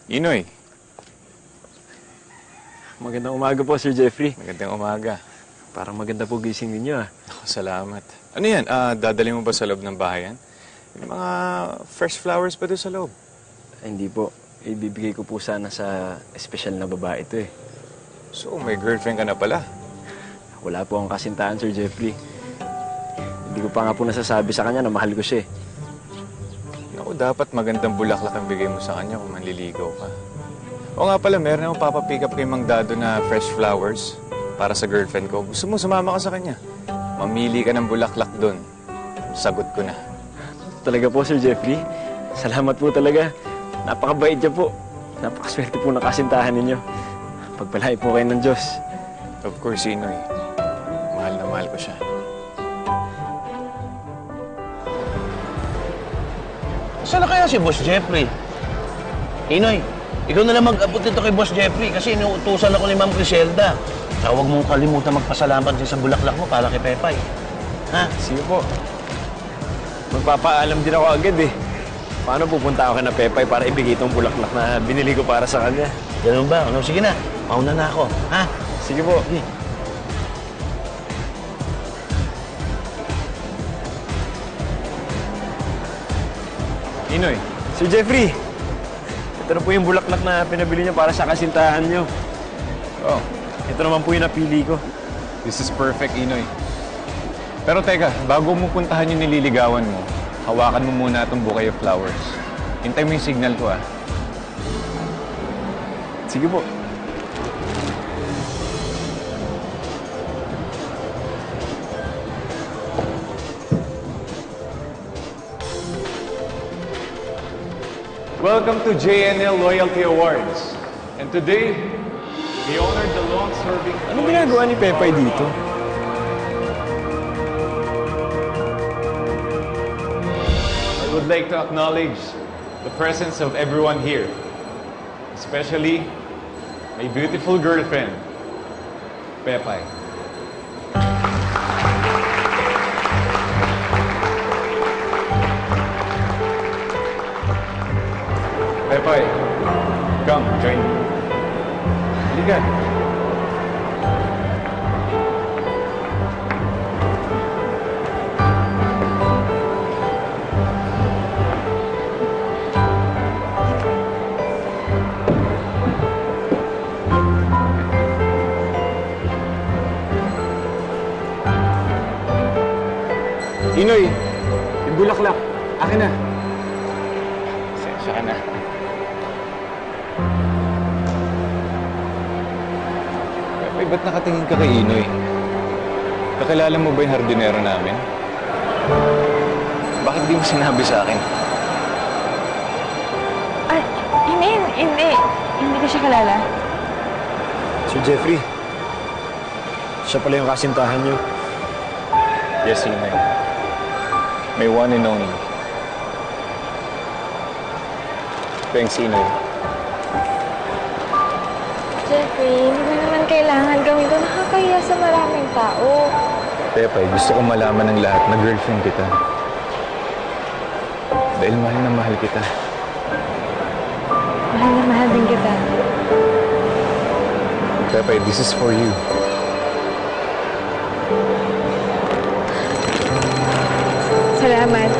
Inoy. Magandang umaga po, Sir Jeffrey. Magandang umaga. Parang maganda po gising ninyo, ah. Ako, salamat. Ano yan? Dadali mo ba sa loob ng bahay yan? May mga fresh flowers pa doon sa loob. Ay, hindi po. Ibibigay ko po sana sa espesyal na babae ito, eh. So, may girlfriend ka na pala. Wala po akong kasintahan, Sir Jeffrey. Hindi ko pa nga po nasasabi sa kanya na mahal ko siya, eh. Naku, dapat magandang bulaklak ang bigay mo sa kanya kung manliligaw ka. O nga pala, meron akong papapick up kay Mang Dado na fresh flowers para sa girlfriend ko. Gusto mo, sumama ka sa kanya. Mamili ka ng bulaklak doon. Sagot ko na. Talaga po, Sir Jeffrey. Salamat po talaga. Napakabait niya po. Napakaswerte po ng kasintahan ninyo. Pagpalain po kayo ng Diyos. Of course, Inoy. Mahal na mahal ko siya. Saan na kaya si Boss Jeffrey? Inoy, ikaw na lang mag-abot dito kay Boss Jeffrey kasi inuutusan ako ni Ma'am Griselda. Saka huwag mong kalimutan magpasalamat din sa bulaklak mo para kay Pepay. Ha? Sige po. Magpapaalam din ako agad, eh. Paano pupunta ako kay na Pepay para ibigay itong bulaklak na binili ko para sa kanya? Ganun ba? Ano? Sige na. Mauna na ako. Ha? Sige po. Sige. Inoy, Sir Jeffrey, ito na po yung bulaklak na pinabili niyo para sa kasintahan niyo. Oh, Ito naman po yung napili ko. this is perfect, Inoy. Pero teka, bago mo puntahan yung nililigawan mo, hawakan mo muna itong bouquet of flowers. Hintay mo yung signal ko, ah. Sige po. Welcome to JNL Loyalty Awards. And today, we honored the long-serving... Anong ginagawa ni Pepay dito? I would like to acknowledge the presence of everyone here, especially my beautiful girlfriend, Pepay. Pepay, come, join me. Halika. Inoy, yung bulaklak. Akin na. Sensya ka na. Pepay, ba't nakatingin ka kay Inoy? Kakilala mo ba yung hardinero namin? Bakit di mo sinabi sa akin? Ay, hindi. Hindi ko siya kalala. Sir Jeffrey, siya pala yung kasintahan niyo. Yes, Inoy. May one and only. Thanks, Inoy. Jeffrey, hindi mo naman kailangan gawin ko. Nakakahiya sa maraming tao. Pepay, gusto ko malaman ng lahat na girlfriend kita. Dahil mahal na mahal kita. Mahal na mahal din kita. Pepay, this is for you. Salamat.